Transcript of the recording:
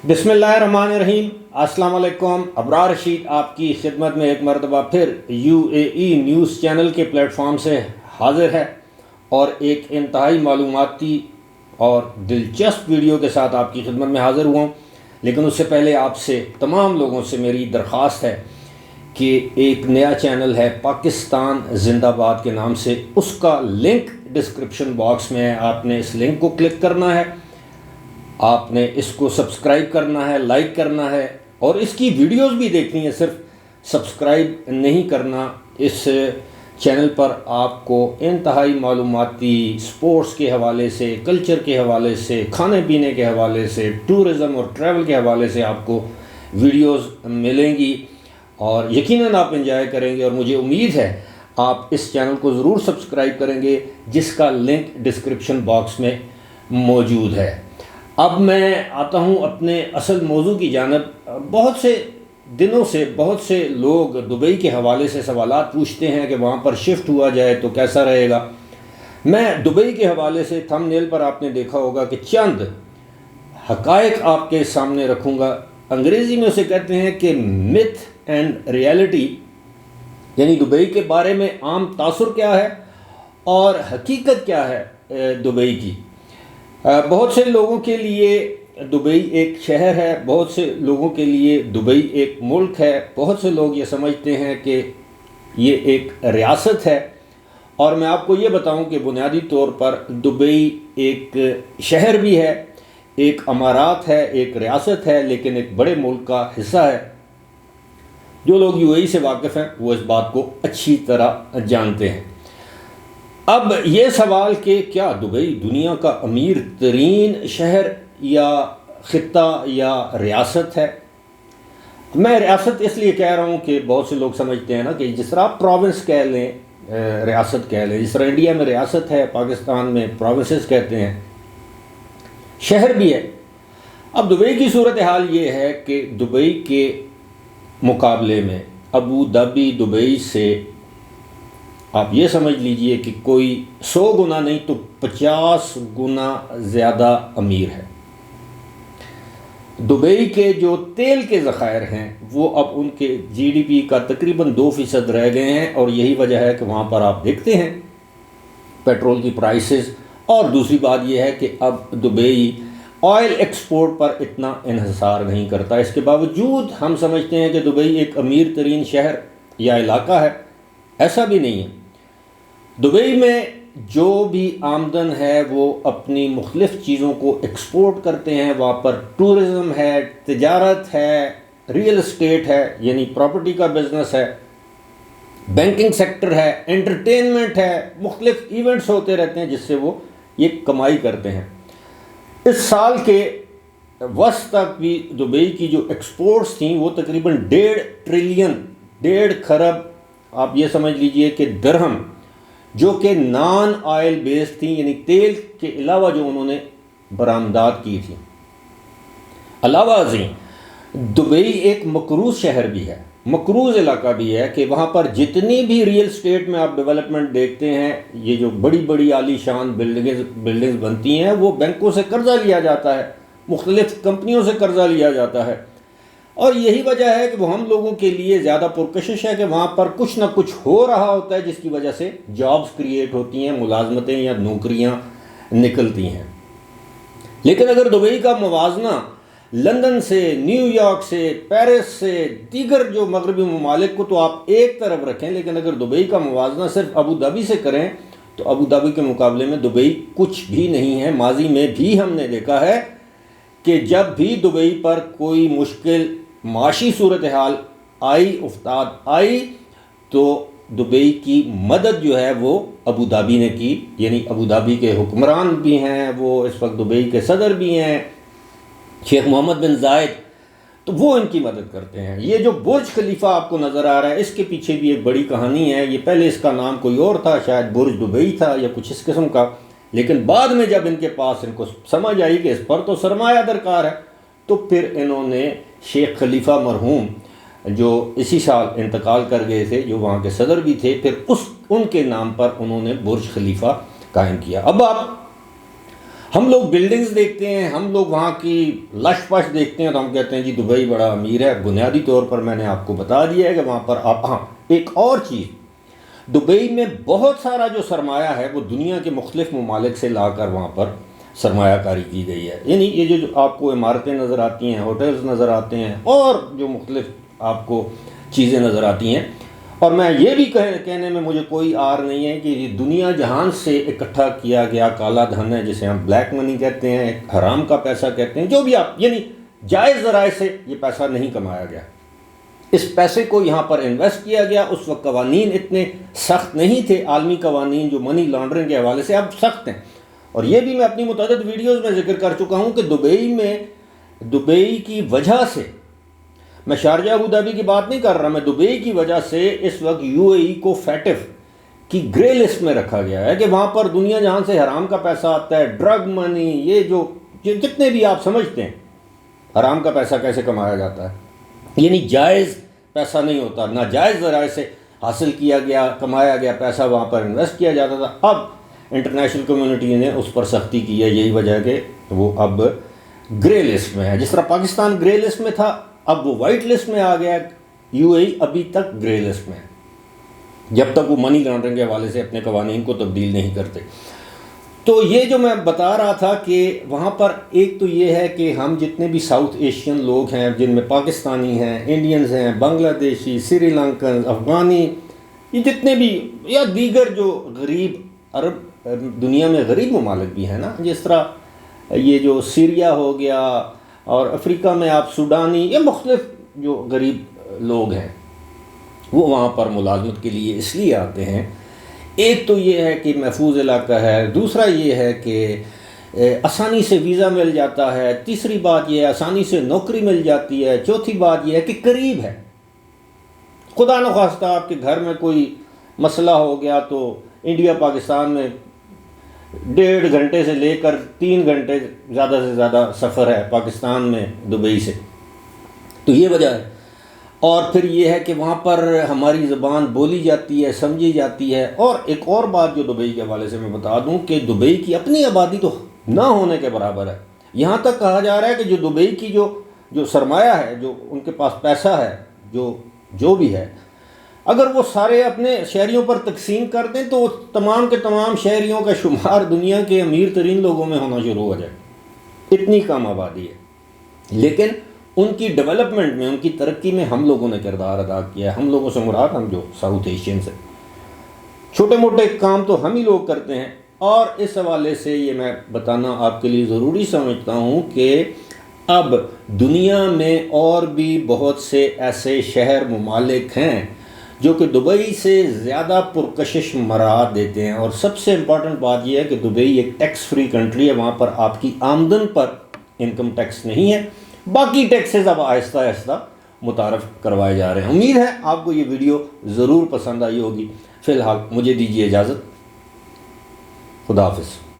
بسم اللہ الرحمن الرحیم۔ السلام علیکم۔ ابرار رشید آپ کی خدمت میں ایک مرتبہ پھر UAE نیوز چینل کے پلیٹ فارم سے حاضر ہے اور ایک انتہائی معلوماتی اور دلچسپ ویڈیو کے ساتھ آپ کی خدمت میں حاضر ہوا ہوں۔ لیکن اس سے پہلے آپ سے تمام لوگوں سے میری درخواست ہے کہ ایک نیا چینل ہے پاکستان زندہ باد کے نام سے، اس کا لنک ڈسکرپشن باکس میں ہے۔ آپ نے اس لنک کو کلک کرنا ہے، آپ نے اس کو سبسکرائب کرنا ہے، لائک کرنا ہے اور اس کی ویڈیوز بھی دیکھنی ہے، صرف سبسکرائب نہیں کرنا۔ اس چینل پر آپ کو انتہائی معلوماتی، سپورٹس کے حوالے سے، کلچر کے حوالے سے، کھانے پینے کے حوالے سے، ٹورزم اور ٹریول کے حوالے سے آپ کو ویڈیوز ملیں گی اور یقیناً آپ انجوائے کریں گے، اور مجھے امید ہے آپ اس چینل کو ضرور سبسکرائب کریں گے جس کا لنک ڈسکرپشن باکس میں موجود ہے۔ اب میں آتا ہوں اپنے اصل موضوع کی جانب۔ بہت سے دنوں سے بہت سے لوگ دبئی کے حوالے سے سوالات پوچھتے ہیں کہ وہاں پر شفٹ ہوا جائے تو کیسا رہے گا۔ میں دبئی کے حوالے سے تھم نیل پر آپ نے دیکھا ہوگا کہ چند حقائق آپ کے سامنے رکھوں گا۔ انگریزی میں اسے کہتے ہیں کہ متھ اینڈ ریالٹی، یعنی دبئی کے بارے میں عام تاثر کیا ہے اور حقیقت کیا ہے دبئی کی۔ بہت سے لوگوں کے لیے دبئی ایک شہر ہے، بہت سے لوگوں کے لیے دبئی ایک ملک ہے، بہت سے لوگ یہ سمجھتے ہیں کہ یہ ایک ریاست ہے، اور میں آپ کو یہ بتاؤں کہ بنیادی طور پر دبئی ایک شہر بھی ہے، ایک امارات ہے، ایک ریاست ہے، لیکن ایک بڑے ملک کا حصہ ہے۔ جو لوگ UAE سے واقف ہیں وہ اس بات کو اچھی طرح جانتے ہیں۔ اب یہ سوال کہ کیا دبئی دنیا کا امیر ترین شہر یا خطہ یا ریاست ہے؟ میں ریاست اس لیے کہہ رہا ہوں کہ بہت سے لوگ سمجھتے ہیں نا کہ جس طرح آپ پروونس کہہ لیں، ریاست کہہ لیں، جس طرح انڈیا میں ریاست ہے، پاکستان میں پروونسز کہتے ہیں، شہر بھی ہے۔ اب دبئی کی صورتحال یہ ہے کہ دبئی کے مقابلے میں ابو ظبی دبئی سے آپ یہ سمجھ لیجئے کہ کوئی 100 گنا نہیں تو 50 گنا زیادہ امیر ہے۔ دبئی کے جو تیل کے ذخائر ہیں وہ اب ان کے GDP کا تقریباً 2% رہ گئے ہیں، اور یہی وجہ ہے کہ وہاں پر آپ دیکھتے ہیں پیٹرول کی پرائسز۔ اور دوسری بات یہ ہے کہ اب دبئی آئل ایکسپورٹ پر اتنا انحصار نہیں کرتا۔ اس کے باوجود ہم سمجھتے ہیں کہ دبئی ایک امیر ترین شہر یا علاقہ ہے، ایسا بھی نہیں ہے۔ دبئی میں جو بھی آمدن ہے وہ اپنی مختلف چیزوں کو ایکسپورٹ کرتے ہیں۔ وہاں پر ٹورزم ہے، تجارت ہے، ریئل اسٹیٹ ہے یعنی پراپرٹی کا بزنس ہے، بینکنگ سیکٹر ہے، انٹرٹینمنٹ ہے، مختلف ایونٹس ہوتے رہتے ہیں جس سے وہ یہ کمائی کرتے ہیں۔ اس سال کے وسط تک بھی دبئی کی جو ایکسپورٹس تھیں وہ تقریباً 1.5 ٹریلین، 1.5 خرب آپ یہ سمجھ لیجئے کہ درہم، جو کہ نان آئل بیس تھیں، یعنی تیل کے علاوہ جو انہوں نے برآمدات کی تھی۔ علاوہ ازیں دبئی ایک مقروض شہر بھی ہے، مقروض علاقہ بھی ہے کہ وہاں پر جتنی بھی ریئل اسٹیٹ میں آپ ڈیولپمنٹ دیکھتے ہیں، یہ جو بڑی بڑی عالی شان بلڈنگز بنتی ہیں وہ بینکوں سے قرضہ لیا جاتا ہے، مختلف کمپنیوں سے قرضہ لیا جاتا ہے، اور یہی وجہ ہے کہ وہ ہم لوگوں کے لیے زیادہ پرکشش ہے کہ وہاں پر کچھ نہ کچھ ہو رہا ہوتا ہے جس کی وجہ سے جابز کریٹ ہوتی ہیں، ملازمتیں یا نوکریاں نکلتی ہیں۔ لیکن اگر دبئی کا موازنہ لندن سے، نیو یارک سے، پیرس سے، دیگر جو مغربی ممالک کو تو آپ ایک طرف رکھیں، لیکن اگر دبئی کا موازنہ صرف ابو ظبی سے کریں تو ابو ظبی کے مقابلے میں دبئی کچھ بھی نہیں ہے۔ ماضی میں بھی ہم نے دیکھا ہے کہ جب بھی دبئی پر کوئی مشکل معاشی صورتحال آئی تو دبئی کی مدد جو ہے وہ ابو ظبی نے کی، یعنی ابو ظبی کے حکمران بھی ہیں، وہ اس وقت دبئی کے صدر بھی ہیں، شیخ محمد بن زائد، تو وہ ان کی مدد کرتے ہیں۔ یہ جو برج خلیفہ آپ کو نظر آ رہا ہے، اس کے پیچھے بھی ایک بڑی کہانی ہے۔ یہ پہلے اس کا نام کوئی اور تھا، شاید برج دبئی تھا یا کچھ اس قسم کا، لیکن بعد میں جب ان کے پاس ان کو سمجھ آئی کہ اس پر تو سرمایہ درکار ہے، تو پھر انہوں نے شیخ خلیفہ مرحوم جو اسی سال انتقال کر گئے تھے، جو وہاں کے صدر بھی تھے، پھر ان کے نام پر انہوں نے برج خلیفہ قائم کیا۔ اب آپ ہم لوگ بلڈنگز دیکھتے ہیں، ہم لوگ وہاں کی لش پش دیکھتے ہیں تو ہم کہتے ہیں جی دبئی بڑا امیر ہے۔ بنیادی طور پر میں نے آپ کو بتا دیا ہے کہ وہاں پر آپ، ہاں ایک اور چیز، دبئی میں بہت سارا جو سرمایہ ہے وہ دنیا کے مختلف ممالک سے لا کر وہاں پر سرمایہ کاری کی گئی ہے۔ یعنی یہ جو آپ کو عمارتیں نظر آتی ہیں، ہوٹلز نظر آتے ہیں، اور جو مختلف آپ کو چیزیں نظر آتی ہیں، اور میں یہ بھی کہنے میں مجھے کوئی آر نہیں ہے کہ یہ دنیا جہان سے اکٹھا کیا گیا کالا دھن ہے، جسے ہم بلیک منی کہتے ہیں، حرام کا پیسہ کہتے ہیں، جو بھی آپ، یعنی جائز ذرائع سے یہ پیسہ نہیں کمایا گیا۔ اس پیسے کو یہاں پر انویسٹ کیا گیا۔ اس وقت قوانین اتنے سخت نہیں تھے، عالمی قوانین جو منی لانڈرنگ کے حوالے سے اب سخت ہیں، اور یہ بھی میں اپنی متعدد ویڈیوز میں ذکر کر چکا ہوں کہ دبئی کی وجہ سے، میں شارجہ ابوظہبی کی بات نہیں کر رہا، میں دبئی کی وجہ سے اس وقت یو اے ای کو فیٹف کی گرے لسٹ میں رکھا گیا ہے کہ وہاں پر دنیا جہاں سے حرام کا پیسہ آتا ہے، ڈرگ منی، یہ جو جتنے بھی آپ سمجھتے ہیں حرام کا پیسہ کیسے کمایا جاتا ہے، یعنی جائز پیسہ نہیں ہوتا، ناجائز ذرائع سے حاصل کیا گیا کمایا گیا پیسہ وہاں پر انویسٹ کیا جاتا تھا۔ اب انٹرنیشنل کمیونٹی نے اس پر سختی کی ہے، یہی وجہ ہے کہ وہ اب گرے لسٹ میں ہے۔ جس طرح پاکستان گرے لسٹ میں تھا، اب وہ وائٹ لسٹ میں آ گیا۔ یو اے ای ابھی تک گرے لسٹ میں ہے جب تک وہ منی لانڈرنگ کے حوالے سے اپنے قوانین کو تبدیل نہیں کرتے۔ تو یہ جو میں بتا رہا تھا کہ وہاں پر ایک تو یہ ہے کہ ہم جتنے بھی ساؤتھ ایشین لوگ ہیں، جن میں پاکستانی ہیں، انڈینز ہیں، بنگلہ دیشی، سری لنکن، افغانی، یہ جتنے بھی یا دیگر جو غریب عرب دنیا میں غریب ممالک بھی ہیں نا، جس طرح یہ جو سیریا ہو گیا، اور افریقہ میں آپ سوڈانی، یا مختلف جو غریب لوگ ہیں وہ وہاں پر ملازمت کے لیے اس لیے آتے ہیں۔ ایک تو یہ ہے کہ محفوظ علاقہ ہے، دوسرا یہ ہے کہ آسانی سے ویزا مل جاتا ہے، تیسری بات یہ ہے آسانی سے نوکری مل جاتی ہے، چوتھی بات یہ ہے کہ قریب ہے۔ خدا نخواستہ آپ کے گھر میں کوئی مسئلہ ہو گیا تو انڈیا پاکستان میں 1.5 گھنٹے سے لے کر 3 گھنٹے زیادہ سے زیادہ سفر ہے پاکستان میں دبئی سے، تو یہ وجہ ہے۔ اور پھر یہ ہے کہ وہاں پر ہماری زبان بولی جاتی ہے، سمجھی جاتی ہے۔ اور ایک اور بات جو دبئی کے حوالے سے میں بتا دوں کہ دبئی کی اپنی آبادی تو نہ ہونے کے برابر ہے۔ یہاں تک کہا جا رہا ہے کہ جو دبئی کی جو سرمایہ ہے، جو ان کے پاس پیسہ ہے، جو بھی ہے، اگر وہ سارے اپنے شہریوں پر تقسیم کر دیں تو وہ تمام کے تمام شہریوں کا شمار دنیا کے امیر ترین لوگوں میں ہونا شروع ہو جائے، اتنی کم آبادی ہے۔ لیکن ان کی ڈیولپمنٹ میں، ان کی ترقی میں ہم لوگوں نے کردار ادا کیا ہے۔ ہم لوگوں سے مراد ہم جو ساؤتھ ایشین سے، چھوٹے موٹے کام تو ہم ہی لوگ کرتے ہیں۔ اور اس حوالے سے یہ میں بتانا آپ کے لیے ضروری سمجھتا ہوں کہ اب دنیا میں اور بھی بہت سے ایسے شہر ممالک ہیں جو کہ دبئی سے زیادہ پرکشش مراعات دیتے ہیں۔ اور سب سے امپورٹنٹ بات یہ ہے کہ دبئی ایک ٹیکس فری کنٹری ہے، وہاں پر آپ کی آمدن پر انکم ٹیکس نہیں ہے، باقی ٹیکسز اب آہستہ آہستہ متعارف کروائے جا رہے ہیں۔ امید ہے آپ کو یہ ویڈیو ضرور پسند آئی ہوگی۔ فی الحال مجھے دیجیے اجازت، خدا حافظ۔